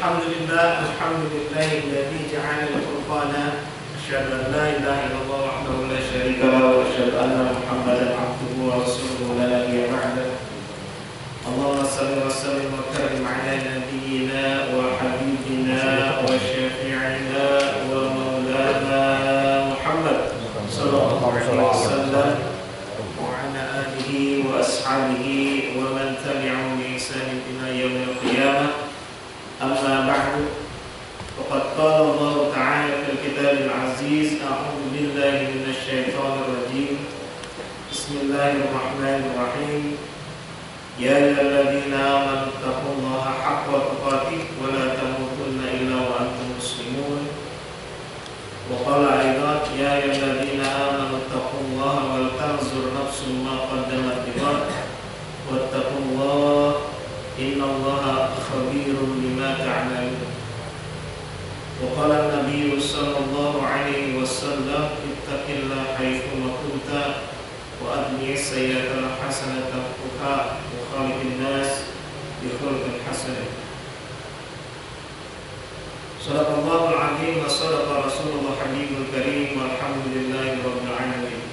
Alhamdulillahilladzi ja'ala al-furqana asyhadu an la ilaha illallah wahdahu la syarika lahu wa asyhadu anna Muhammadan abduhu wa rasuluhu la nabiyya ba'dahu. Allahumma shalli wa sallim wa karim ala nabiyyina wa habibina wa syafi'ina wa maulana Muhammad sallallahu alaihi wasallam wa ala alihi wa ashabihi wa man tabi'ahum bi ihsanin ila yaumil qiyamah. Amma ba'du, faqad qala Allah ta'ala fil kitabil aziz, a'udzu billahi minasy syaithanir rajim. Bismillahirrahmanirrahim. Ya ayyuhalladzina amanu taqullaha haqqa tuqatih wa la tamutunna illa wa antum muslimun. Wa qala aidan, ya ayyuhalladzina amanu taqullaha wal tanzur nafsum ma qaddamat lighad wattaqullaha innallaha khabirun bima ta'malun. Wa qala an-nabiy sallallahu alaihi wasallam, ittaqillaha haitsu ma kunta wa adni sayyi'atan hasanatan tuha wa khaliqin nas bi khuluqin hasan. Shadaqallahul azim wa shadaqa rasulullah habibul karim walhamdulillahi rabbil alamin.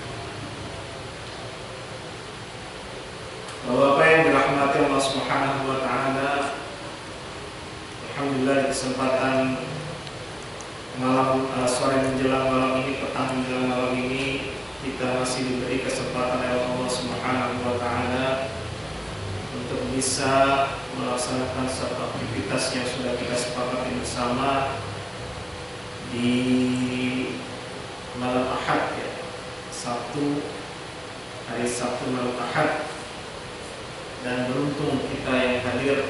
Bapak yang dirahmati Allah Subhanahu wa taala, alhamdulillah di kesempatan malam sore menjelang malam ini, petang menjelang malam ini, kita masih diberi kesempatan oleh Allah Subhanahu wa taala untuk bisa melaksanakan satu aktivitas yang sudah kita sepakati bersama di malam Ahad, ya, hari Sabtu malam Ahad. Dan beruntung kita yang hadir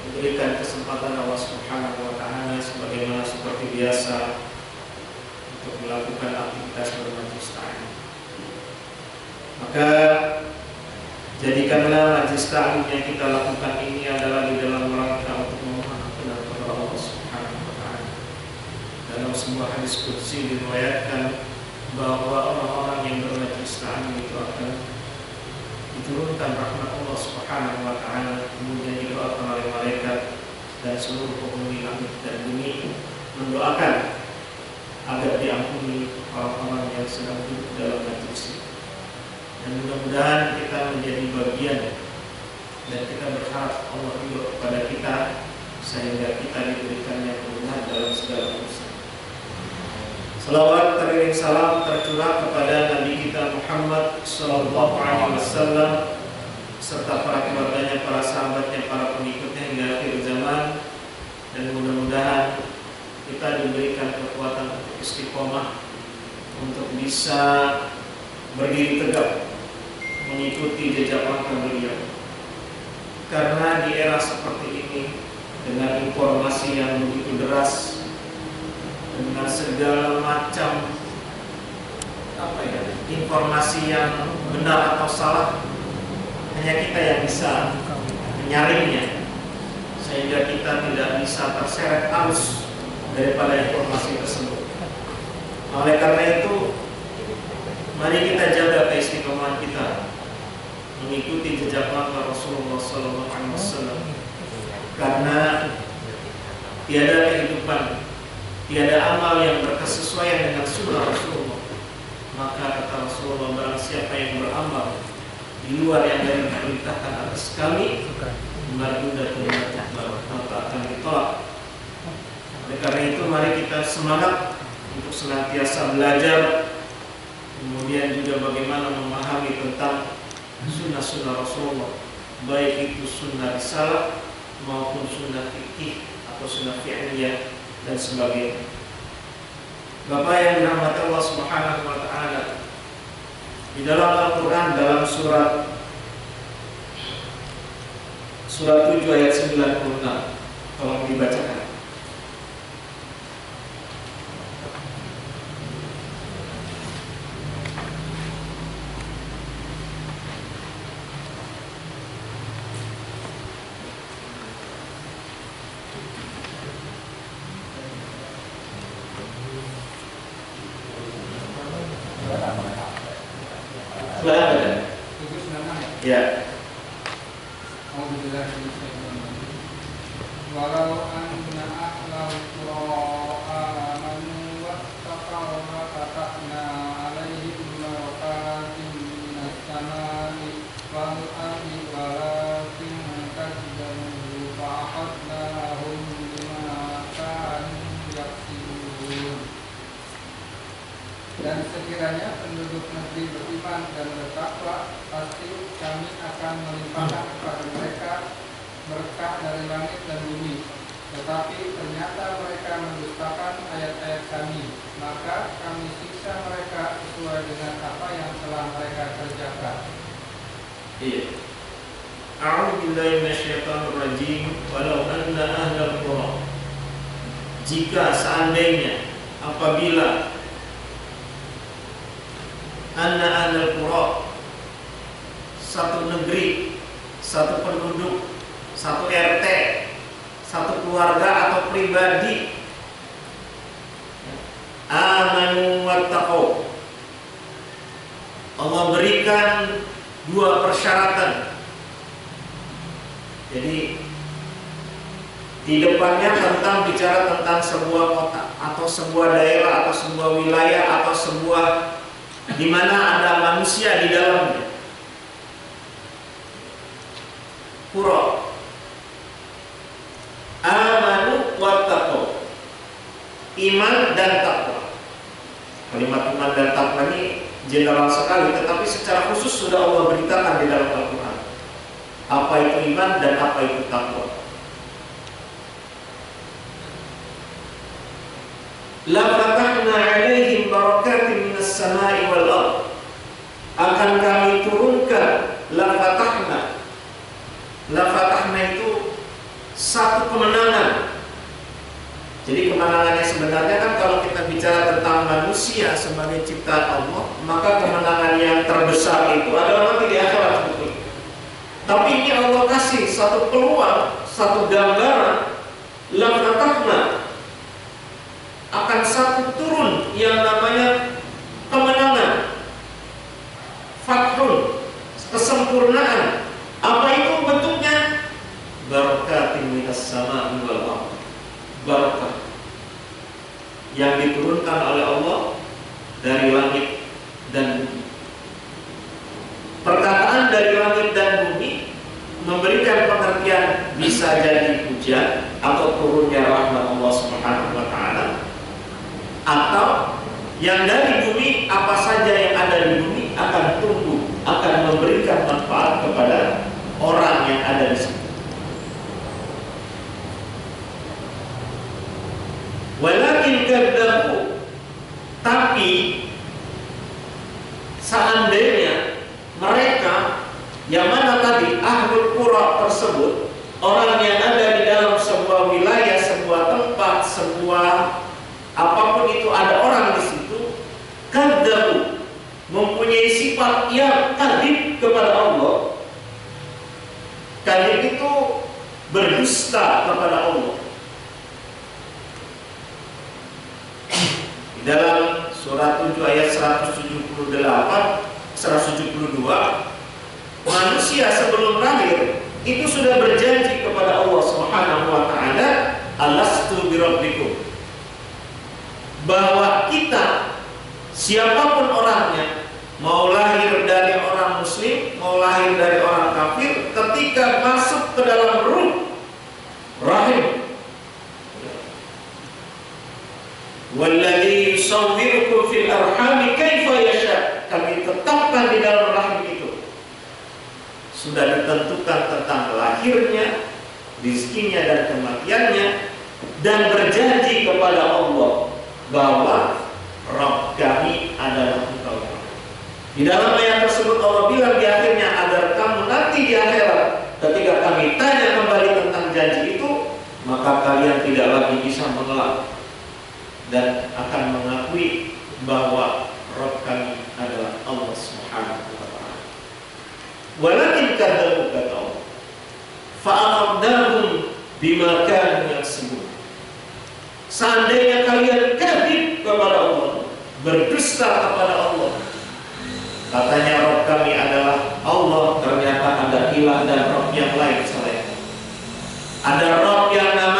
diberikan kesempatan Allah Subhanahu wa taala sebagaimana seperti biasa untuk melakukan aktivitas bermajlis ta'lim. Maka jadikanlah majlis ta'lim yang kita lakukan ini adalah di dalam rangka untuk memohon ampunan kepada Allah Subhanahu wa taala. Dalam sebuah hadis qudsi diriwayatkan bahwa orang-orang yang bermajlis ta'lim itu akan diturunkan rahmat Allah Subhanahu wa taala, kemudian didoakan oleh malaikat dan seluruh penghuni langit dan bumi mendoakan agar diampuni orang-orang yang sedang duduk dalam majlis. Dan mudah-mudahan kita menjadi bagian dan kita berharap Allah ridho kepada kita sehingga kita diberikannya kemudahan dalam segala urusan. Salawat teriring salam tercurah kepada Nabi kita Muhammad sallallahu alaihi wasallam serta para keluarganya, para sahabatnya, para pengikutnya hingga akhir zaman. Dan mudah-mudahan kita diberikan kekuatan untuk istiqomah, untuk bisa berdiri tegak mengikuti jejak langkah beliau. Karena di era seperti ini dengan informasi yang begitu deras, dengan segala macam informasi yang benar atau salah, hanya kita yang bisa menyaringnya sehingga kita tidak bisa terseret arus daripada informasi tersebut. Oleh karena itu, mari kita jaga keistiqomahan kita mengikuti jejak langkah Rasulullah SAW, karena tiada kehidupan, tiada amal yang berkesesuaian dengan sunnah Rasulullah. Maka kata Rasulullah, barang siapa yang beramal di luar yang dari diperintahkan atas kami, mardudatun maka akan ditolak. Oleh karena itu, mari kita semangat untuk senantiasa belajar, kemudian juga bagaimana memahami tentang sunnah-sunnah Rasulullah, baik itu sunnah risalah maupun sunnah fikih atau sunnah fi'liyah dan sebagainya. Bapak yang dirahmati Allah Subhanahu wa taala, di dalam Al-Qur'an dalam surat 7 ayat 96, tolong dibacakan. Ya. walau anna ahlal qura amanu wattaqaw lafatahna 'alaihim barakatin minas samai wal ardi walakin kadzabu fa'akhadnahum bima kanu yaksibun. Dan sekiranya penduduk negeri beriman dan bertakwa, pasti kami akan melimpahkan kepada mereka berkah dari langit dan bumi. Tetapi ternyata mereka mendustakan ayat-ayat kami, maka kami siksa mereka sesuai dengan apa yang telah mereka kerjakan. Iya. A'udzu billahi minasyaitonir rajim. Walau anna ahlal qura, jika seandainya apabila anna ahlal qura, satu negeri, satu penduduk, satu RT, satu keluarga atau pribadi, amanu wattaqau, Allah berikan dua persyaratan. Jadi di depannya tentang bicara tentang sebuah kota atau sebuah daerah atau sebuah wilayah atau sebuah di mana ada manusia di dalamnya. Qura, amanu wattaqau, iman dan takwa. Kalimat iman dan takwa ini general sekali, tetapi secara khusus sudah Allah beritakan di dalam Al-Quran apa itu iman dan apa itu takwa. La fatahna 'alaihim barakatin minas samai wal ard, akan kami turunkan. La fatahna itu satu kemenangan. Jadi kemenangannya sebenarnya kan kalau kita bicara tentang manusia sebagai ciptaan Allah, maka kemenangan yang terbesar itu adalah nanti di akhirat. Tapi ini Allah kasih satu peluang, satu gambaran. La fatahna, akan satu turun yang namanya kemenangan, fathun, kesempurnaan. Apa itu bentuknya? Barakatin minas sama'i wal ardh, barakah yang diturunkan oleh Allah dari langit dan bumi. Perkataan dari langit dan bumi memberikan pengertian bisa jadi hujan atau turunnya rahmat Allah Subhanahu wa taala, atau yang dari bumi, apa saja yang ada di bumi akan tumbuh, akan memberikan manfaat kepada orang yang ada di situ. Walakin kadzabu, tapi seandainya mereka yang mana tadi ahlul qura tersebut, orang yang ada di dalam sebuah wilayah, sebuah tempat, sebuah apapun itu ada orang di situ, kadzabu, mempunyai sifat yang kadzib kepada Allah. Kadzib itu berdusta kepada Allah. Dalam surah 7 ayat 172, manusia sebelum lahir itu sudah berjanji kepada Allah Subhanahu wa taala, alastu birabbikum, bahwa kita siapapun orangnya, mau lahir dari orang muslim, mau lahir dari orang kafir, ketika masuk ke dalam rahim, walladzi yusawwirukum fil arhami kaifa yasha, kami tetapkan di dalam rahim itu sudah ditentukan tentang lahirnya, rizkinya dan kematiannya, dan berjanji kepada Allah bahwa Rabb kami adalah Engkau. Di dalam ayat tersebut Allah bilang di akhirnya, agar kamu nanti di akhirat ketika kami tanya kembali tentang janji itu, maka kalian tidak lagi bisa mengelak dan akan mengakui bahwa Rabb kami adalah Allah Subhanahu wa taala. Walakin kadzabu, kata Allah, fa'akhadnahum bima kanu yaksibun. Seandainya kalian kadzib kepada Allah, berdusta kepada Allah, katanya Rabb kami adalah Allah, ternyata ada ilah dan Rabb yang lain selain. Ada Rabb yang namanya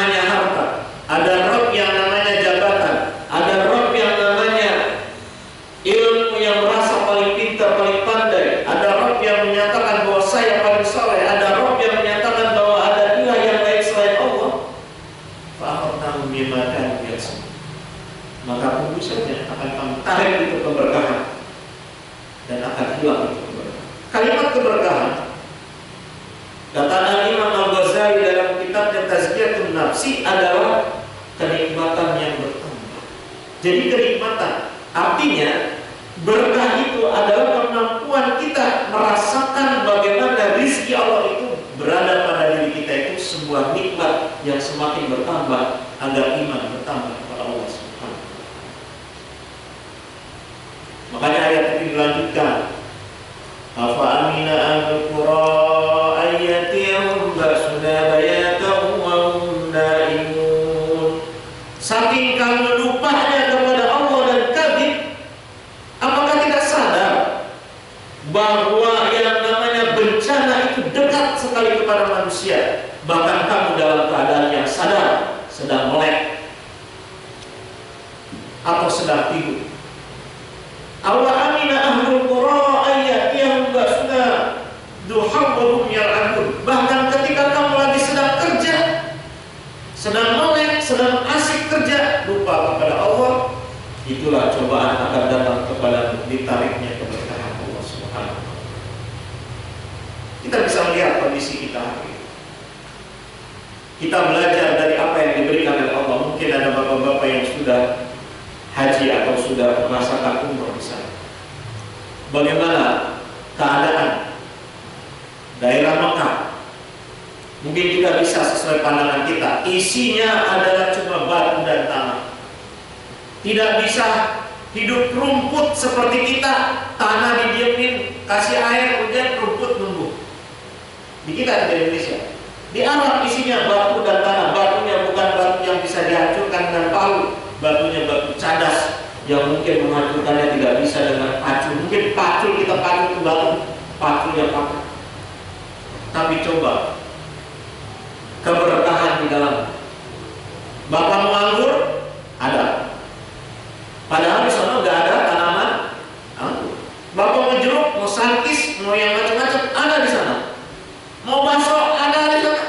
sifatnya tazkiyatun nafsi adalah kenikmatan yang bertambah. Jadi kenikmatan, artinya berkah itu adalah kemampuan kita merasakan bagaimana rizki Allah itu berada pada diri kita, itu sebuah nikmat yang semakin bertambah agar iman bertambah kepada Allah Subhanahu. Makanya ayat ini dilanjutkan, afa amina ahlul qura ayyatihum basuna bayatahum wa hum naimun. Saking kamu lupanya kepada Allah dan kadzib, apakah tidak sadar bahwa yang namanya bencana itu dekat sekali kepada manusia? Bahkan kamu dalam keadaan yang sadar sedang melek atau sedang tidur. Awa amina ahlul qura ayyatihum basuna duham wa hum yar'adun. Bahkan ketika kamu lagi sedang kerja, sedang melek, sedang asik kerja, lupa kepada Allah, itulah cobaan akan datang kepada ditariknya keberkahan Allah Subhanahu wa taala. Kita bisa melihat kondisi kita hari ini. Kita belajar dari apa yang diberikan oleh Allah. Mungkin ada bapak-bapak yang sudah haji atau sudah merasakan umroh di sana. Bagaimana keadaan daerah Mekah? Mungkin tidak bisa sesuai pandangan kita. Isinya adalah cuma batu dan tanah. Tidak bisa hidup rumput seperti kita. Tanah didiemin, kasih air, hujan, rumput tumbuh. Di kita di Indonesia. Di Arab isinya batu dan tanah. Batunya bukan batu yang bisa dihancurkan dengan palu. Batunya batu cadas yang mungkin menghancurkannya tidak bisa dengan pacul. Mungkin pacul kita pacul ke batu, paculnya patah. Tapi coba keberkahan di dalam. Bapak mau anggur? Ada. Padahal di sana nggak ada tanaman anggur. Bapak mau jeruk, mau sangkis, mau yang macam-macam, ada di sana. Mau bakso, ada di sana.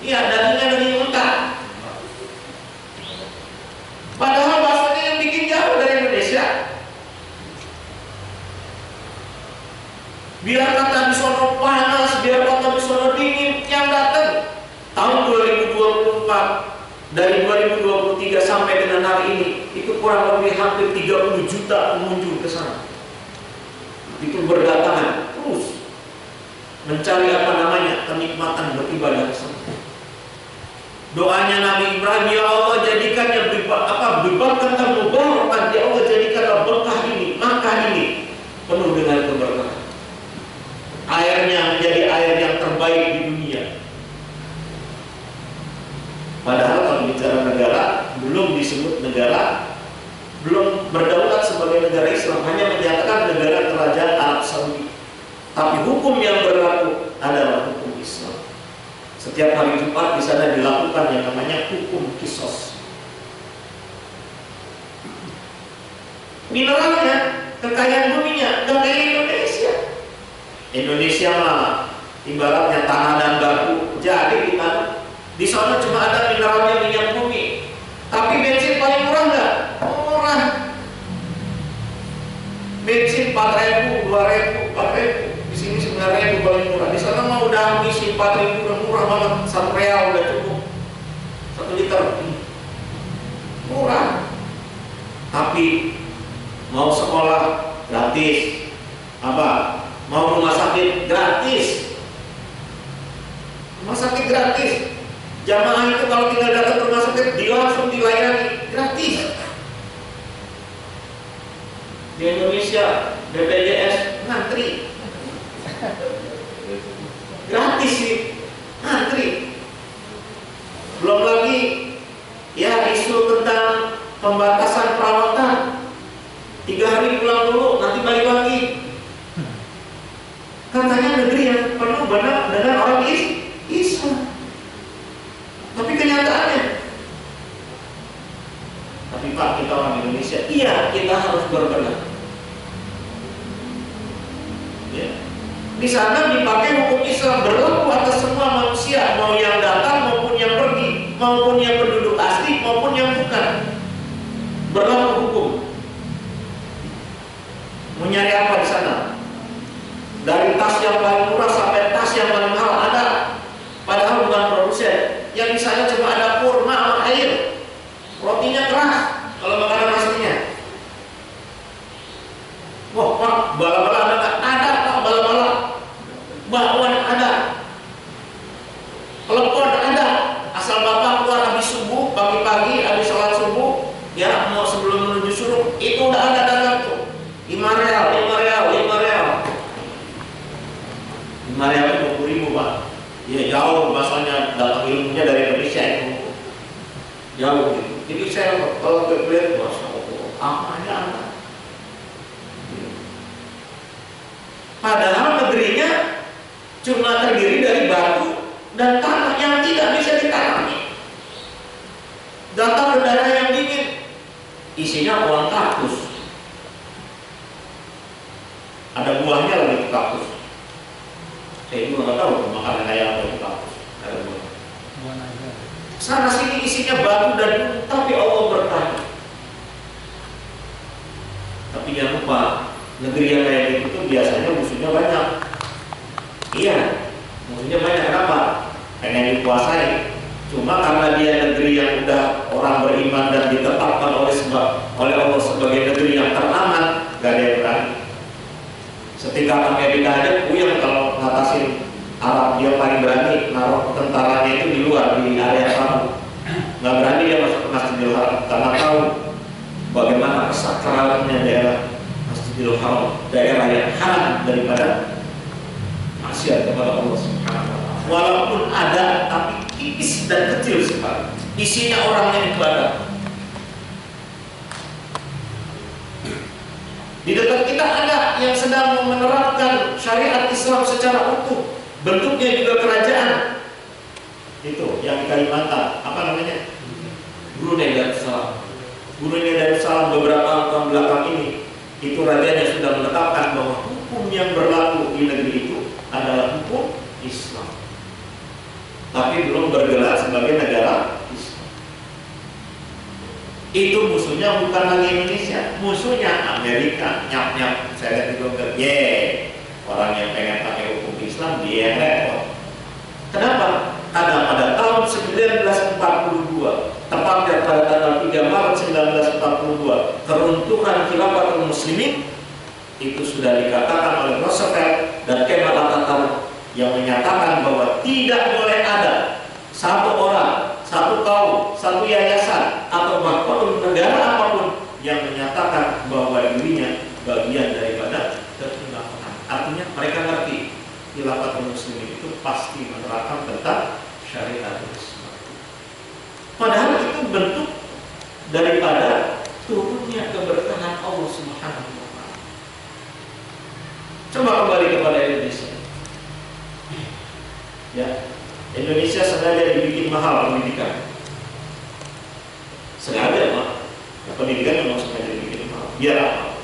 Iya, dagingnya daging unta. Padahal baksonya yang bikin jauh dari Indonesia. Biar kata di sono panas, biar kata di sono dingin, yang datang tahun 2024 dari 2023 sampai dengan hari ini itu kurang lebih hampir 30 juta pengunjung ke sana. Itu berdatangan terus mencari apa namanya kenikmatan beribadah ke sana. Doanya Nabi Ibrahim, ya Allah jadikannya berbakat dan mubarak, ya Allah jadikanlah berkah ini, makan ini penuh dengan keberkahan. Airnya menjadi air yang terbaik di dunia. Padahal kalau bicara negara, belum disebut negara, belum berdaulat sebagai negara Islam, hanya menyatakan negara kerajaan Arab Saudi. Tapi hukum yang berlaku adalah hukum Islam. Setiap hari Jumat di sana dilakukan yang namanya hukum kisos. Mineralnya, kekayaan buminya, nggak kayak Indonesia. Indonesia mah ibaratnya tanah dan batu, jadi di tanah. Di sana cuma ada mineralnya minyak bumi. Tapi bensin paling murah nggak? Murah. Bensin 4.000, 2.000, 4.000. Di sini 9.000 paling murah. Di sana mah udah ngisi 4.000 udah murah banget. 1 real udah cukup. 1 liter. Murah. Tapi mau sekolah gratis. Apa? Mau rumah sakit gratis. Rumah sakit gratis. Jamaah itu kalau tinggal datang ke rumah sakit langsung dilayani gratis. Di Indonesia BPJS ngantri. Gratis sih, ngantri. Belum lagi ya isu tentang pembatasan perawatan. 3 hari pulang dulu, nanti balik lagi. Katanya negeri yang penuh benar dengan orang Islam. Tapi kenyataannya, tapi Pak, kita orang Indonesia, iya kita harus berbenah. Ya. Di sana dipakai hukum Islam berlaku atas semua manusia, mau yang datang maupun yang pergi, maupun yang penduduk asli maupun yang bukan. Berlaku hukum. Mau nyari apa di sana? Dari tas yang paling murah sampai tas yang paling mahal ada. Yang di sana cuma ada kurma sama air. Rotinya keras kalau makanan aslinya. Wah, Pak, bala-bala ada nggak? Ada, Pak, bala-bala. Bakwan ada. Klepon ada. Asal Bapak keluar habis subuh, pagi-pagi habis sholat subuh, ya mau sebelum menuju suruh, itu udah ada dagang tuh. 5 real, 5 real, 5 real. 5 real itu 20.000, Pak. Ya jauh, bahasanya datang ilmunya dari Indonesia itu. Jauh gitu. Jadi saya kalau lihat, Masya Allah, amannya anak. Padahal negerinya cuma terdiri dari batu dan tanah yang tidak bisa ditanami. Datang ke daerah yang dingin, isinya uang kaktus. Ada buahnya lagi di kaktus. Saya juga nggak tahu makanan kayak apa di kaktus. Ada buah. Sana sini isinya batu dan tapi Allah berkati. Tapi jangan lupa, negeri yang kayak gitu tuh biasanya musuhnya banyak. Iya, musuhnya banyak. Kenapa? Karena yang dikuasai. Cuma karena dia negeri yang udah orang beriman dan ditetapkan oleh Allah sebagai negeri yang teraman, gak ada yang berani. Setingkat Amerika aja, yang kalau ngatasin Arab dia paling berani naruh tentaranya itu di luar di area sana. Nggak berani dia masuk ke Masjidil Haram karena tahu bagaimana kesakralannya daerah Masjidil Haram, daerah yang haram daripada maksiat kepada Allah Subhanahu wa Ta'ala. Walaupun ada, tapi tipis dan kecil sekali. Isinya orang yang ibadah. Di dekat kita ada yang sedang menerapkan syariat Islam secara utuh. Bentuknya juga kerajaan. Itu yang di Kalimantan, apa namanya? Brunei Darussalam. Brunei Darussalam beberapa tahun belakang ini, itu rajanya sudah menetapkan bahwa hukum yang berlaku di negeri itu adalah hukum Islam. Tapi belum bergelar sebagai negara Islam. Itu musuhnya bukan lagi Indonesia, musuhnya Amerika. Nyap-nyap, saya lihat di Google, orang yang pengen pakai hukum Islam dia repot. Kenapa? Karena pada tahun 1942, tepatnya pada tanggal 3 Maret 1942, keruntuhan Khilafatul Muslimin itu sudah dikatakan oleh Roosevelt dan Kemal Atatürk yang menyatakan bahwa tidak boleh ada satu orang, satu kaum, satu yayasan atau bahkan negara apapun yang menyatakan bahwa dirinya bagian daripada kekhilafatan. Artinya mereka ngerti Khilafatul Muslimin itu pasti menerapkan tentang syariat Islam. Padahal itu bentuk daripada turunnya keberkahan Allah Subhanahu wa Ta'ala. Coba kembali kepada Indonesia. Ya, Indonesia sengaja dibikin mahal pendidikan. Sengaja mahal. Nah, pendidikan memang sengaja dibikin mahal. Biar apa?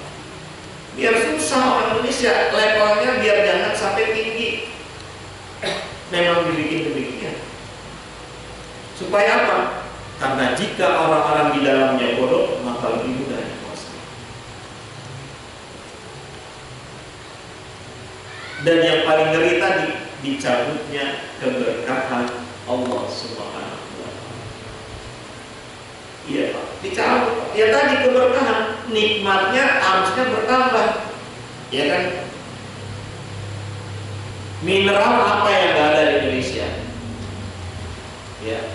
Biar susah orang Indonesia, levelnya biar jangan sampai tinggi. Memang dibikin demikian. Supaya apa? Karena jika orang-orang di dalamnya bodoh, maka lebih mudah dikuasai. Dan yang paling ngeri tadi, dicabutnya keberkahan Allah Subhanahu wa Ta'ala. Iya Pak, dicabut. Ya tadi keberkahan, nikmatnya harusnya bertambah. Ya kan? Mineral apa yang ada di Indonesia? Ya.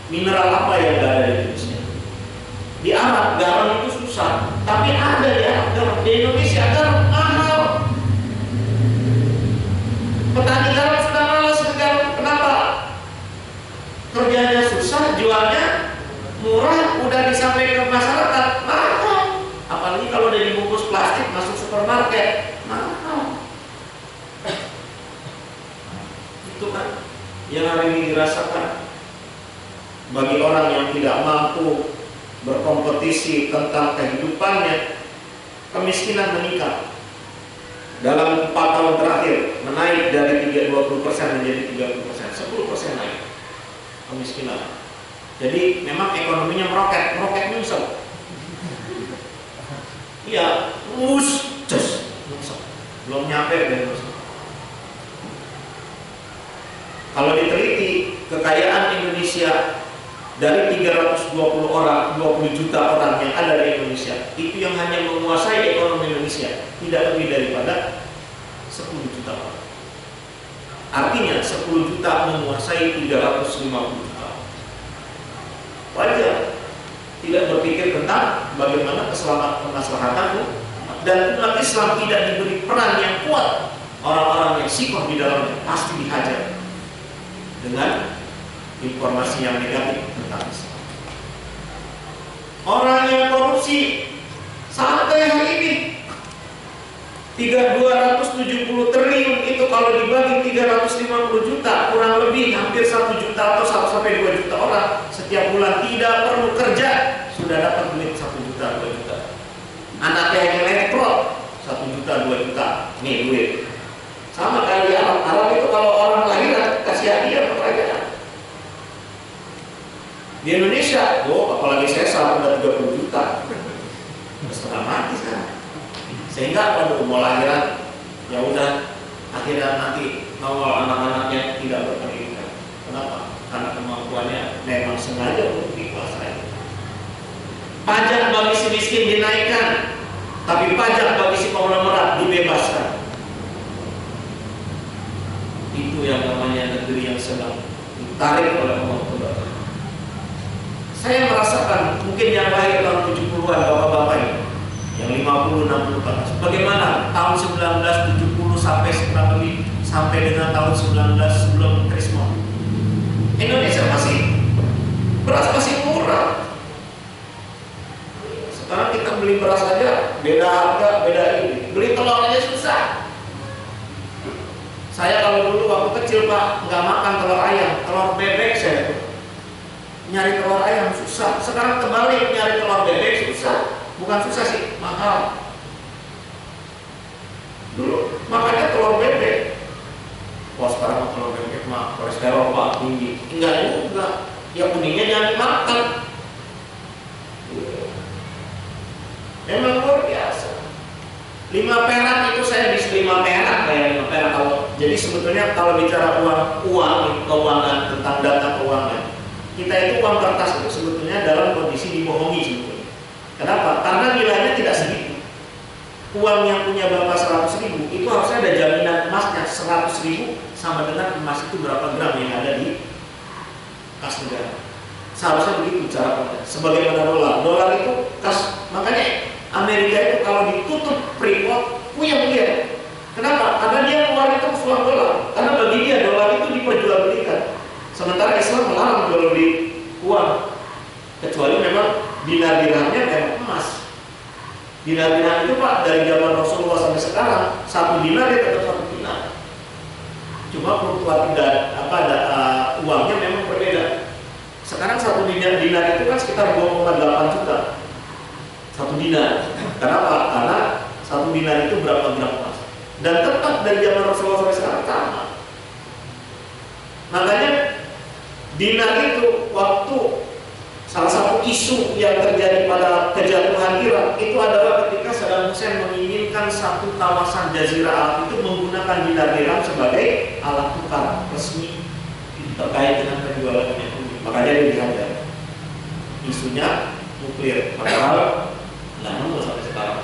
Mineral apa yang ada di Indonesia? Di Arab garam itu susah, tapi ada di Arab garam. Di Indonesia garam mahal. Petani garam sudah malas garam. Kenapa? Kerjanya susah, jualnya murah, udah disampaikan ke masyarakat mahal. Apalagi kalau udah dibungkus plastik masuk supermarket mahal. Itu kan yang hari ini dirasakan bagi orang yang tidak mampu berkompetisi tentang kehidupannya. Kemiskinan meningkat. Dalam 4 tahun terakhir menaik dari 20% menjadi 30%, 10% naik kemiskinan. Jadi memang ekonominya meroket nyungsep. Iya, nyungsep. Belum nyampe dan nyungsep. Kalau diteliti kekayaan Indonesia dari 320 juta orang yang ada di Indonesia, itu yang hanya menguasai ekonomi Indonesia tidak lebih daripada 10 juta orang. Artinya 10 juta menguasai 350 juta. Wajar tidak berpikir tentang bagaimana kemaslahatanmu, dan umat Islam tidak diberi peran yang kuat. Orang-orang yang sikoh di dalamnya pasti dihajar dengan informasi yang negatif tentang Islam. Orang yang korupsi santai hari ini 270 triliun itu kalau dibagi 350 juta kurang lebih hampir 1 juta atau 1 sampai 2 juta orang setiap bulan tidak perlu kerja sudah dapat duit 1 juta 2 juta. Anaknya yang elektro 1 juta 2 juta nih duit. Sama kayak di Arab itu kalau orang lahiran kasih hadiah kerajaan. Di Indonesia, apalagi saya udah 30 juta, setengah mati sekarang. Sehingga kalau mau lahiran, ya udah akhirnya nanti ngawal anak-anaknya tidak berpendidikan. Kenapa? Karena kemampuannya memang sengaja untuk dikuasai. Pajak bagi si miskin dinaikkan, tapi pajak bagi si konglomerat dibebaskan. Itu yang namanya negeri yang sedang ditarik oleh Allah. Saya merasakan mungkin yang lahir tahun 70-an bapak-bapak ini, yang 50-60 ke atas. Bagaimana tahun 1970 sampai dengan tahun 19 sebelum Krismon? Indonesia beras masih murah. Sekarang kita beli beras aja beda harga, beda ini. Beli telur aja susah. Saya kalau dulu waktu kecil Pak nggak makan telur ayam, telur bebek saya nyari telur ayam susah. Sekarang kembali nyari telur bebek susah. Bukan susah sih, mahal. Dulu makannya telur bebek. Wah sekarang telur bebek mah kolesterol Pak tinggi. Enggak juga. Ya kuningnya jangan dimakan. Memang luar biasa. 5 perak itu saya bisa 5 perak kayak 5 perak kalau. Jadi sebetulnya kalau bicara uang keuangan tentang data keuangan, kita itu uang kertas itu sebetulnya dalam kondisi dibohongi sebetulnya. Kenapa? Karena nilainya tidak segitu. Uang yang punya Bapak 100.000 itu harusnya ada jaminan emasnya 100.000 sama dengan emas itu berapa gram yang ada di kas negara. Seharusnya begitu cara pandang. Sebagaimana dolar itu kas. Makanya Amerika itu kalau ditutup Freeport puyeng dia. Kenapa? Karena dia keluar itu uang dolar. Karena bagi dia dolar itu diperjualbelikan. Sementara Islam melarang jual beli uang, kecuali memang dinar-dinarnya memang emas. Dinar-dinar itu Pak dari zaman Rasulullah sampai sekarang 1 dinar dia tetap 1 dinar. Cuma fluktuasi uangnya memang berbeda. Sekarang 1 dinar itu kan sekitar 2,8 juta. 1 dinar. Kenapa? Karena 1 dinar itu berapa gram emas. Dan tetap dari zaman Rasulullah sampai sekarang sama. Makanya dinar itu waktu salah satu isu yang terjadi pada kejatuhan Irak itu adalah ketika Saddam Hussein menginginkan satu kawasan Jazirah Arab itu menggunakan dinar dirham sebagai alat tukar resmi terkait dengan penjualan minyak bumi. Makanya dia dihajar. Isunya nuklir, padahal nggak nemu sampai sekarang.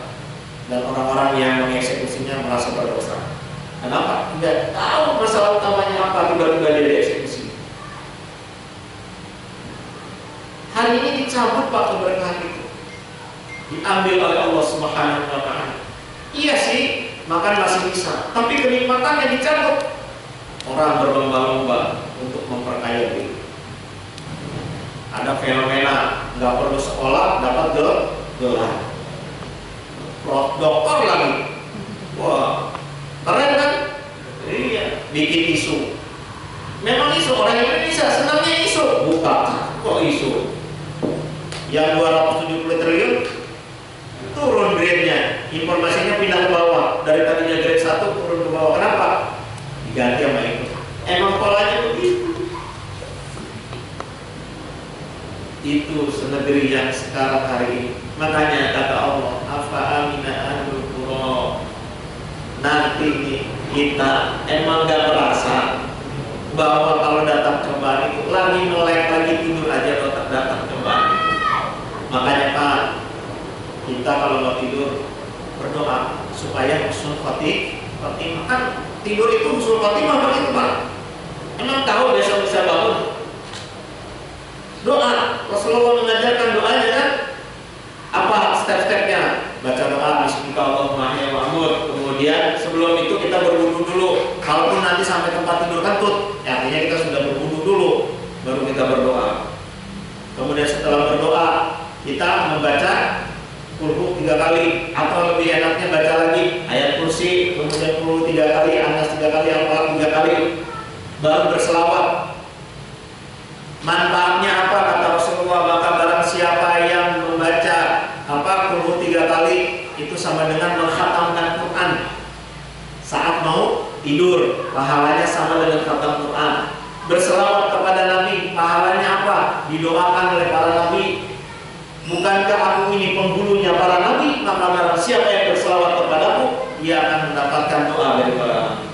Dan orang-orang yang mengeksekusinya merasa berdosa. Kenapa? Tidak tahu masalah utamanya apa, tiba-tiba dia dieksekusi. Hari ini dicabut Pak keberkahan itu, diambil oleh Allah Subhanahu wa Ta'ala. Iya sih, makan masih bisa, tapi kenikmatannya dicabut. Orang berlomba-lomba untuk memperkaya diri. Ada fenomena nggak perlu sekolah dapat gelar. Dokter lagi. Wah, keren kan? Iya, bikin isu. Memang isu orang Indonesia senangnya isu. Bukan, kok isu? Yang 270 triliun turun grade-nya. Informasinya pindah ke bawah. Dari tadinya grade 1 turun ke bawah. Kenapa? Diganti sama itu. Emang polanya begitu. Itu senegeri yang sekarang hari ini. Makanya kata Allah, afa amina ahlul qura. Nanti kita emang gak merasa bahwa kalau datang cobaan itu lagi melek, lagi tidur aja otak datang kembali. Makanya Pak, kita kalau mau tidur berdoa supaya husnul khotimah. Kan tidur itu husnul khotimah begitu Pak. Emang tahu besok bisa bangun? Doa, Rasulullah mengajarkan doanya kan? Apa step-stepnya? Baca doa Bismillahirrahmanirrahim ya Mahmud. Kemudian sebelum itu kita berwudu dulu. Kalaupun nanti sampai tempat tidur kentut, ya artinya kita sudah berwudu dulu, baru kita berdoa. Kemudian setelah berdoa, kita membaca Qul 3 kali, atau lebih enaknya baca lagi ayat kursi, kemudian Qul 3 kali, Anas 3 kali, Al-Falaq 3 kali, baru berselawat. Manfaatnya apa kata Rasulullah? Maka barang siapa yang membaca Qul 3 kali itu sama dengan mengkhatamkan Quran saat mau tidur, pahalanya sama dengan khatam Quran. Berselawat kepada Nabi, pahalanya apa? Didoakan oleh para nabi. Bukankah aku ini penghulunya para nabi? Maka barang siapa yang berselawat kepadaku, dia akan mendapatkan doa dari para nabi.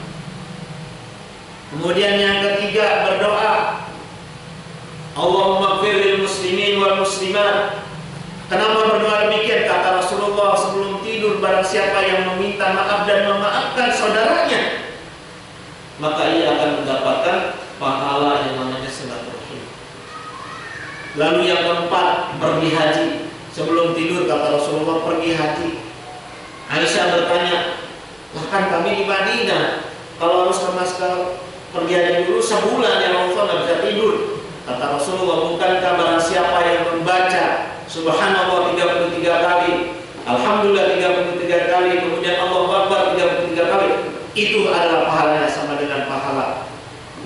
Kemudian yang ketiga, berdoa Allahumma ighfir lil muslimin wal muslimat. Kenapa berdoa demikian? Kata Rasulullah, sebelum tidur barang siapa yang meminta maaf dan memaafkan saudaranya, maka ia akan mendapatkan pahala yang namanya silaturahim. Lalu yang keempat, pergi haji. Sebelum tidur kata Rasulullah, pergi haji. Aisyah bertanya, lah kan kami di Madinah, kalau harus pergi haji dulu sebulan ya Rasulullah nggak bisa tidur. Kata Rasulullah, bukankah barang siapa yang membaca Subhanallah 33 kali, Alhamdulillah 33 kali, kemudian Allahu Akbar 33 kali, itu adalah pahalanya sama dengan pahala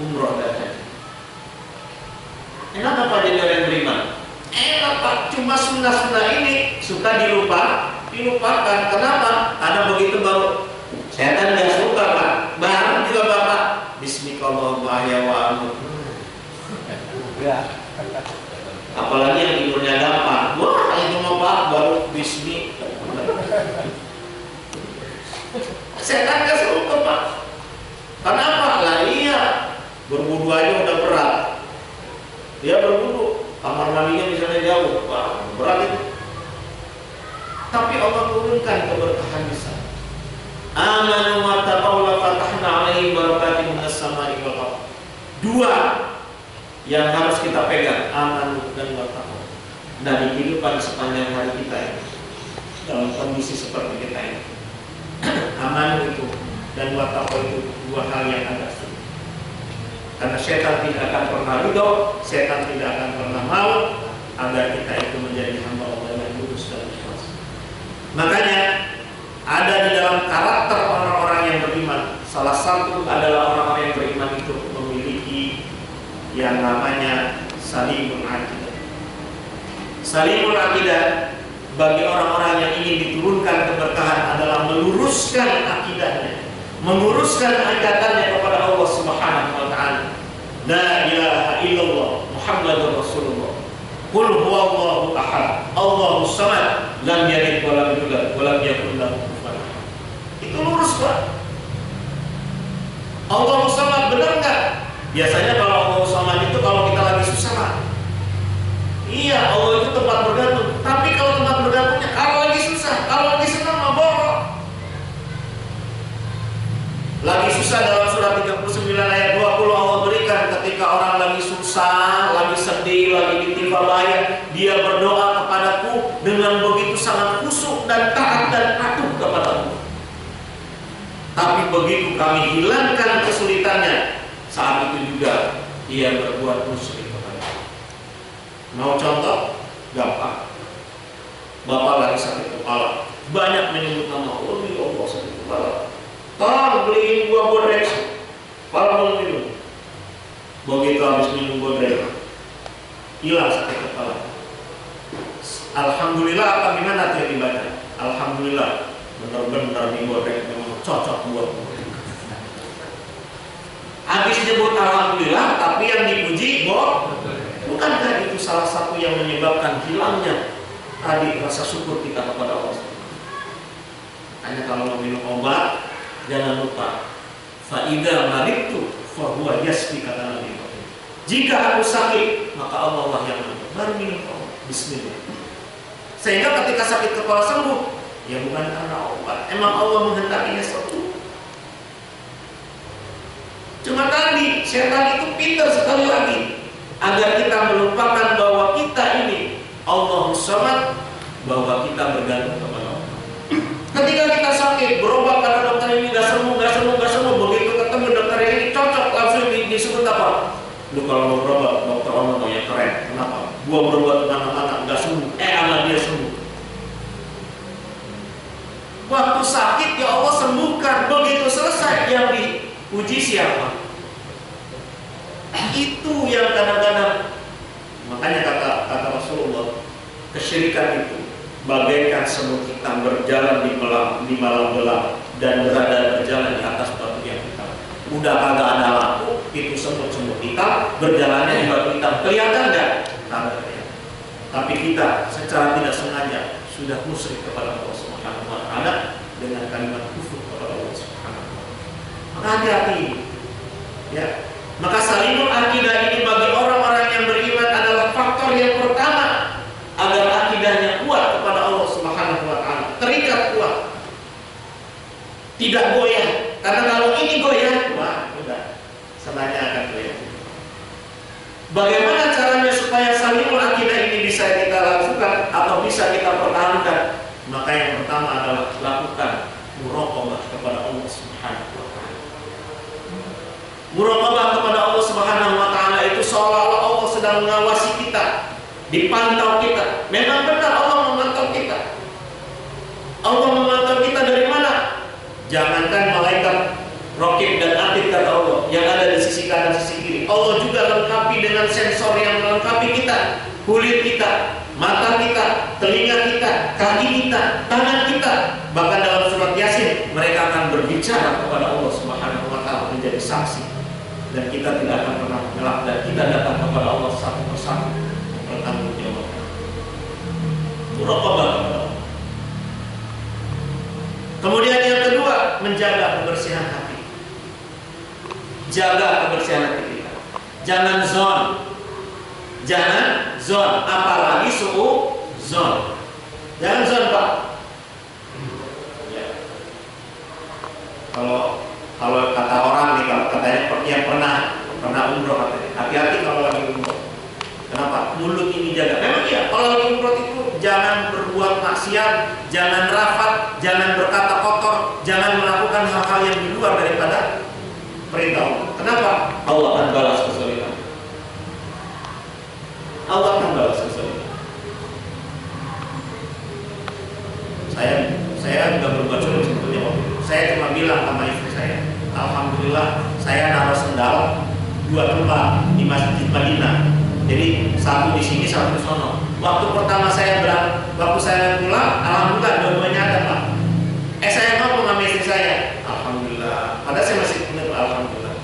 umroh dan haji. Enak apa jadi orang yang beriman? Enak Pak, cuma sunnah-sunnah ini suka dilupakan. Kenapa? Karena begitu baru setan nggak suka Pak. Baru juga Bapak Bismillahirrahmanirrahim. Apalagi yang tidurnya gampang. Wah, itu mah Pak baru bismi. Setan nggak suka Pak. Kenapa? Lah iya, berwudu aja udah berat. Dia berwudu, kamar mandinya misalnya jauh, Pak, berat itu. Tapi Allah turunkan keberkahan di sana. Amanu wa taqaw la fatahna 'alaihim barakatin minas sama'i wal ardh. Dua yang harus kita pegang, amanu dan wa taqaw. Dari kehidupan sepanjang hari kita ini, dalam kondisi seperti kita ini. Amanu itu dan wa taqaw itu dua hal yang agak sulit. Karena setan tidak akan pernah ridho, setan tidak akan pernah mau agar kita itu menjadi hamba Allah yang lurus dan ikhlas. Makanya ada di dalam karakter orang-orang yang beriman, salah satu adalah orang-orang yang beriman itu memiliki yang namanya salimul aqidah. Salimul aqidah bagi orang-orang yang ingin diturunkan keberkahan adalah meluruskan akidahnya, menguruskan akadannya kepada Allah Subhanahu wa taala. La ilaha illallah Muhammadur Rasulullah. Qul huwallahu ahad, Allahus samad, lam yalid wa lam yulad wa lam yakul lahu kufuwan ahad. Itu lurus Pak. Allahus samad benar enggak? Biasanya kalau Allahus samad itu kalau kita lagi susah Pak. Iya, Allah itu tempat bergantung. Tapi kalau tempat bergantungnya kalau lagi susah, kalau lagi senang mah bohong. Lagi susah dalam surat 39 ayat 20 Allah berikan ketika orang lagi susah, lagi sedih, lagi ditimpa bahaya, dia berdoa kepadaku dengan begitu sangat khusyuk dan taat dan patuh kepada Allah. Tapi begitu kami hilangkan kesulitannya, saat itu juga ia berbuat musyrik kepada Allah. Mau contoh? Gampang. Bapak lagi sakit kepala, banyak menyebut nama Allah, ya Allah sakit kepala. Tolong beliin gua bodrek. Kalau minum. Begitu habis minum bodrek, hilang sakit kepala. Alhamdulillah apa gimana tuh dibaca? Alhamdulillah, benar-benar di bodrek memang cocok buat gua. Habis nyebut alhamdulillah, tapi yang dipuji bukankah itu salah satu yang menyebabkan hilangnya tadi rasa syukur kita kepada Allah? Hanya kalau mau minum obat, jangan lupa faida maridtu fa huwa yasfi, kata Nabi. Jika aku sakit, maka Allah lah yang menyembuhkan. Baru minum obat. Bismillah. Sehingga ketika sakit kepala sembuh, ya bukan karena obat. Emang Allah menghendakinya sembuh. Cuma tadi, setan itu pintar sekali lagi agar kita melupakan bahwa kita ini Allahus Samad, bahwa kita bergantung kepada Allah. Ketika kita sakit, berobat karena dokter ini nggak sembuh, begitu ketemu dokter ini cocok, langsung disebut apa? Lu kalau mau berobat, dokter Ono yang keren. Kenapa? Gua berobat kemana-mana nggak sembuh. Allah dia sembuh. Waktu sakit ya Allah sembuhkan. Begitu selesai, yang dipuji siapa? Itu yang kadang-kadang, makanya kata Rasulullah, kesyirikan itu bagaikan semut hitam berjalan di malam gelap dan berjalan di atas batu yang hitam. Udah kagak ada lampu, itu semut hitam berjalannya di batu hitam. Kelihatan nggak? Kagak kelihatan. Tapi kita secara tidak sengaja sudah musyrik kepada Allah Subhanahu wa Ta'ala dengan kalimat kufur kepada Allah Subhanahu wa Ta'ala. Maka hati-hati, ya. Maka salimul akidah ini bagi orang-orang yang beriman adalah faktor yang pertama agar akidahnya kuat kepada Allah Subhanahu wa Ta'ala, terikat kuat, tidak goyah. Karena kalau ini goyah, wah udah semuanya akan goyah. Bagaimana caranya supaya salimul akidah ini bisa kita lakukan atau bisa kita pertahankan? Maka yang pertama adalah lakukan muraqabah kepada Allah Subhanahu wa Ta'ala. Muraqabah kepada Allah Subhanahu wa Ta'ala itu seolah-olah Allah sedang mengawasi kita, dipantau kita. Memang benar Allah memantau kita. Allah memantau kita dari mana? Jangankan malaikat Raqib dan Atid kata Allah yang ada di sisi kanan sisi kiri. Allah juga lengkapi dengan sensor yang melengkapi kita, kulit kita, mata kita, telinga kita, kaki kita, tangan kita. Bahkan dalam surat Yasin mereka akan berbicara kepada Allah Subhanahu wa Ta'ala menjadi saksi. Dan kita tidak akan pernah mengelak dan kita datang kepada Allah satu persatu bertanggung jawab. Muraqabah kepada Allah. Kemudian yang kedua, menjaga kebersihan hati. Jaga kebersihan hati kita. Jangan zon, apalagi su'uzon. Jangan zon, Pak. Ya. Kalau kata orang nih, kalau katanya yang pernah umroh katanya, hati-hati kalau lagi umroh. Kenapa? Mulut ini jaga. Memang iya, kalau lagi umroh itu jangan berbuat maksiat, jangan rafat, jangan berkata kotor, jangan melakukan hal-hal yang di luar daripada perintah Allah. Kenapa? Allah akan balas kezaliman. Allah akan balas kezaliman. Saya nggak berbuat sulit sebetulnya waktu itu. Saya cuma bilang sama istri saya, alhamdulillah saya naruh sendal 2 tempat di Masjid Madinah. Jadi satu di sini, satu di sono. Waktu pertama waktu saya pulang, alhamdulillah dua-duanya ada, Pak. Saya ngomong sama istri saya, alhamdulillah. Padahal saya masih benar, alhamdulillah.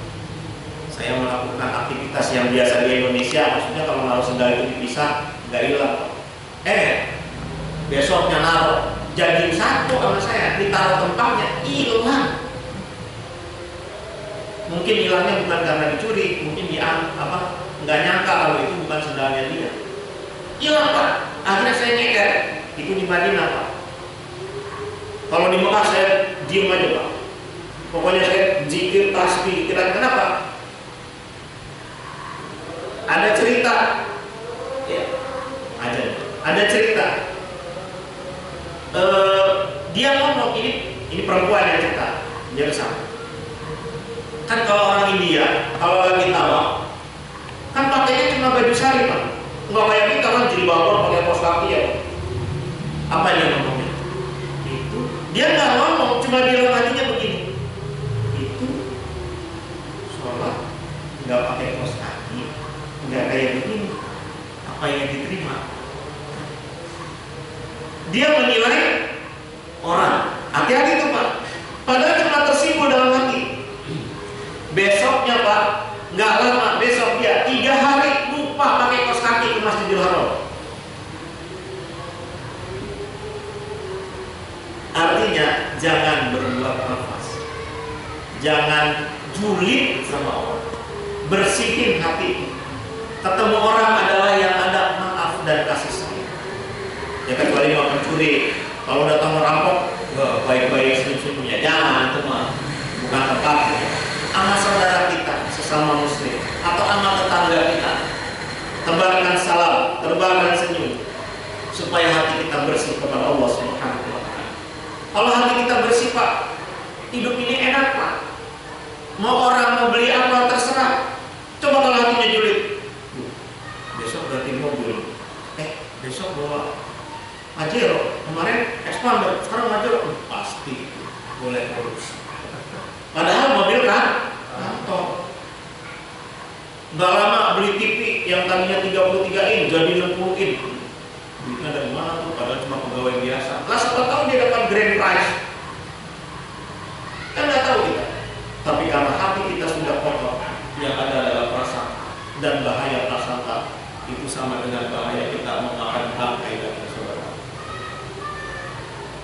Saya melakukan aktivitas yang biasa di Indonesia, maksudnya kalau naruh sendal itu dipisah, nggak hilang. Besoknya naruh jadi satu sama saya, ditaruh tempatnya, hilang. Mungkin hilangnya bukan karena dicuri, mungkin nggak nyangka kalau itu bukan sendalnya dia. Hilang, Pak. Akhirnya saya nyeker. Itu di Madinah, Pak. Kalau di Mekah saya diem aja, Pak. Pokoknya saya zikir, tasbih. Kenapa? Ada cerita. Ya, ada cerita. Dia ngomong, ini perempuan yang cerita. Dia bersama. Kan kalau orang India, kalau lagi tawaf, kan pakainya cuma baju sari, Pak. Nggak kayak kita kan jilbaban pakai kaos kaki ya. Apa dia ngomongnya? Itu dia nggak ngomong, cuma bilang hatinya begini. Itu sholat nggak pakai kaos kaki, nggak kayak begini. Apa yang diterima? Dia menilai orang. Hati-hati tuh, Pak. Padahal cuma tersimbol dalam hati. Besoknya, Pak, nggak lama, besok dia 3 hari lupa pakai kaos kaki ke Masjidil Haram. Artinya jangan berbuat nafas, jangan julid sama orang, bersihin hati. Ketemu orang adalah yang ada maaf dan kasih sayang. Ya kecuali mau pencuri, kalau datang merampok, baik-baik senyum-senyumnya. Jangan, itu mah bukan tepat. Sama saudara kita, sesama muslim, atau sama tetangga kita, tebarkan salam, tebarkan senyum, supaya hati kita bersih kepada Allah Subhanahu wa Ta'ala. Kalau hati kita bersih, Pak, hidup ini enak, Pak. Mau orang mau beli apa terserah. Coba kalau hatinya julid, besok ganti mobil, besok bawa Pajero, kemarin Expander, sekarang Pajero, pasti boleh terus. Padahal mobil kan kantor. Nggak lama beli TV yang tadinya 33 in jadi 60 in. Duitnya dari mana tuh? Padahal cuma pegawai biasa. Lah siapa tahu dia dapat grand prize. Kan nggak tahu kita. Tapi karena hati kita sudah kotor, yang ada adalah prasangka, dan bahaya prasangka itu sama dengan bahaya kita memakan bangkai dan saudara.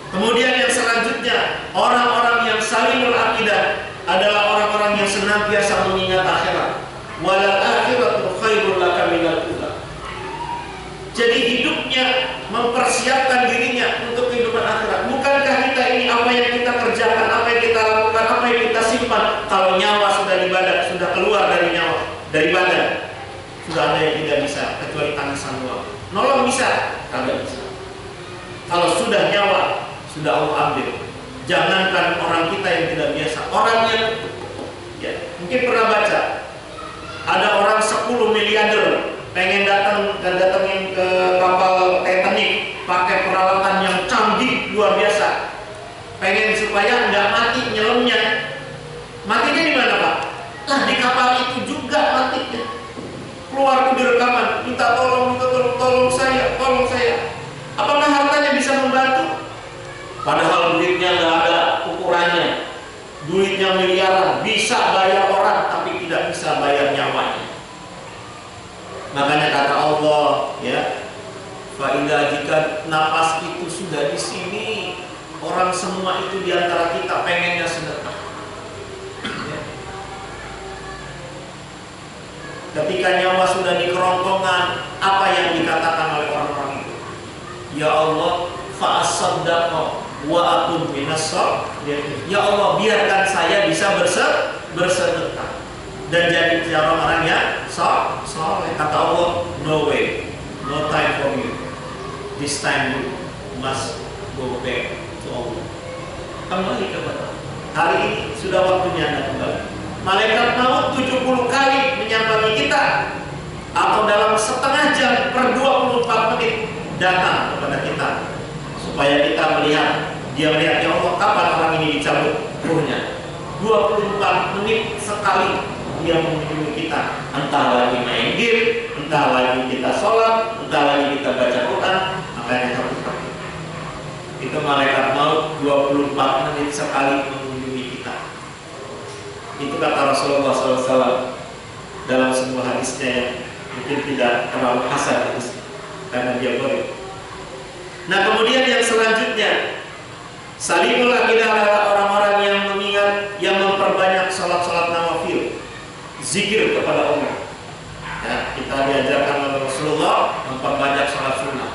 Kemudian yang selanjutnya, orang-orang yang salimul aqidah adalah orang-orang yang senantiasa mengingat akhirat. Walal akhiratu khairul laka minal ula. Jadi hidupnya mempersiapkan dirinya untuk kehidupan akhirat. Bukankah kita ini apa yang kita kerjakan, apa yang kita lakukan, apa yang kita simpan, kalau nyawa sudah di badan, sudah keluar dari nyawa, dari badan, sudah ada yang tidak bisa kecuali tangisan doang. Nolong bisa, kagak bisa. Kalau sudah nyawa, sudah Allah ambil. Jangankan orang kita yang tidak biasa, orang yang ya, mungkin pernah baca ada orang 10 miliarder pengen datangin ke kapal Titanic pakai peralatan yang canggih luar biasa, pengen supaya nggak mati nyelemnya. Matinya di mana, Pak? Lah di kapal itu juga matinya. Keluar di rekaman, minta tolong saya, tolong saya. Apakah hartanya bisa membantu? Padahal duitnya nggak ada ukurannya, duitnya miliaran, bisa bayar orang tapi tidak bisa bayar nyawanya. Makanya kata Allah, ya, faida jika napas itu sudah di sini, orang semua itu diantara kita pengennya sedekah. Ya. Ketika nyawa sudah di kerongkongan, apa yang dikatakan oleh orang-orang itu? Ya Allah, fa'asaddaqa wa akun minasol. Ya Allah, biarkan saya bisa bersedekah dan jadi orang-orang yang soleh. Kata Allah, no way, no time for you. This time you must go back to Allah. Kembali kepada Allah. Hari ini sudah waktunya Anda kembali. Malaikat maut 70 kali menyambangi kita, atau dalam setengah jam per 24 menit datang kepada kita, supaya kita melihat, dia melihat, ya Allah, kapan orang ini dicabut ruhnya. 24 menit sekali dia mengunjungi kita, entah lagi main game, entah lagi kita sholat, entah lagi kita baca Quran. Makanya harus pergi. Itu malaikat maut 24 menit sekali mengunjungi kita. Itu kata Rasulullah SAW dalam sebuah hadisnya yang mungkin tidak terlalu hasan karena dia boleh. Nah, kemudian yang selanjutnya, salimul aqidah adalah orang-orang yang mengingat, yang memperbanyak salat-salat nawafil, zikir kepada Allah. Ya, kita diajarkan oleh Rasulullah memperbanyak salat sunnah.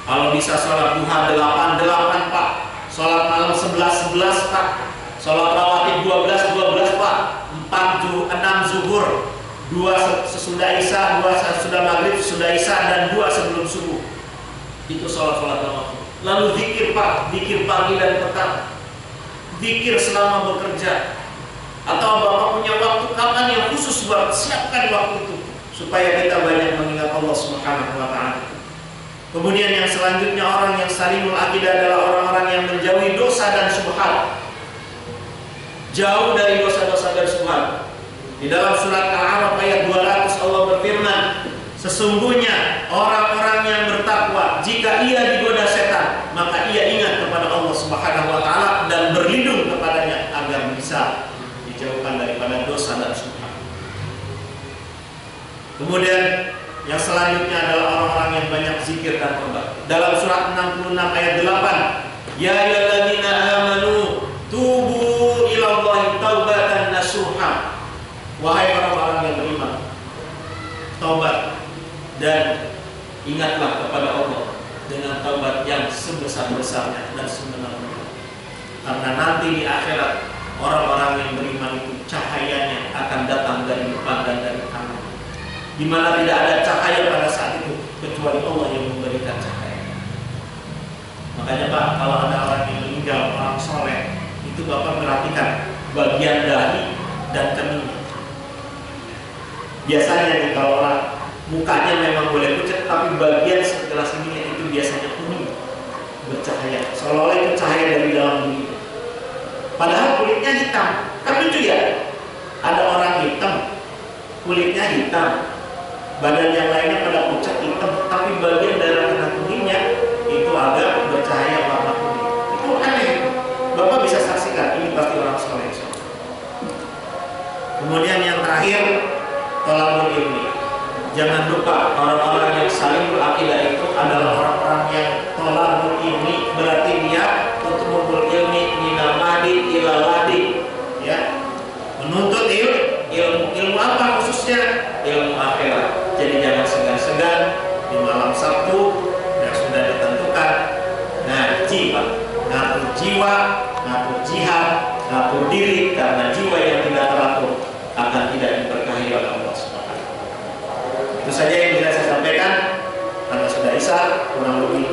Kalau bisa salat duha 8 Pak, salat malam 11 Pak, salat rawatib 12 Pak, 6 zuhur, 2 sesudah isya, 2 sesudah maghrib, sesudah isya, dan 2 sebelum subuh. Itu salat-salat nawafil. Lalu zikir Pak, zikir pagi dan petang, zikir selama bekerja. Atau Bapak punya waktu kapan yang khusus buat siapkan waktu itu supaya kita banyak mengingat Allah Subhanahu wa Ta'ala. Kemudian yang selanjutnya, orang yang salimul aqidah adalah orang-orang yang menjauhi dosa dan syubhat. Jauh dari dosa-dosa dan syubhat. Di dalam surat Al-A'raf ayat 200 Allah berfirman, sesungguhnya orang-orang yang bertakwa, jika ia digoda setan, maka ia ingat kepada Allah Subhanahu wa Ta'ala dan berlindung kepadanya agar bisa dijauhkan daripada dosa dan syubhat. Kemudian yang selanjutnya adalah orang-orang yang banyak zikir dan tobat. Dalam surat 66 ayat 8, ya ayyuhalladzina amanu tubu ilallahi taubatan nasuha. Wahai orang-orang yang beriman, taubat dan ingatlah kepada Allah dengan taubat yang sebesar-besarnya dan sebenar-benarnya. Karena nanti di akhirat orang-orang yang beriman itu cahayanya akan datang dari depan dan dari kanan, di mana tidak ada cahaya pada saat itu kecuali Allah yang memberikan cahaya. Makanya Pak, kalau ada orang yang meninggal, orang soleh, itu Bapak perhatikan bagian dahi dan kening. Biasanya nih kalau orang mukanya memang boleh pucat, tapi bagian sebelah sini itu biasanya kuning, bercahaya, seolah-olah itu cahaya dari dalam diri. Padahal kulitnya hitam. Kan lucu ya, ada orang hitam, kulitnya hitam, badan yang lainnya pada pucat hitam, tapi bagian darah kena kuningnya itu agak bercahaya warna kuning. Itu aneh. Bapak bisa saksikan, ini pasti orang soleh. Kemudian yang terakhir, tolakul ilmi. Jangan lupa orang-orang yang saling berakidah itu adalah orang-orang yang tolakul ilmi, berarti dia tutlubul ilmi minamadi ilaladi, ya, menuntut ilmu apa khususnya? Ilmu akhirat. Jadi jangan segan-segan di malam Sabtu yang sudah ditentukan ngaji Pak, ngatur jiwa, ngatur jihad, ngatur diri, karena jiwa yang tidak teratur akan tidak diberkahi oleh Allah Subhanahu wa taala. Itu saja yang bisa saya sampaikan karena sudah isya, kurang lebih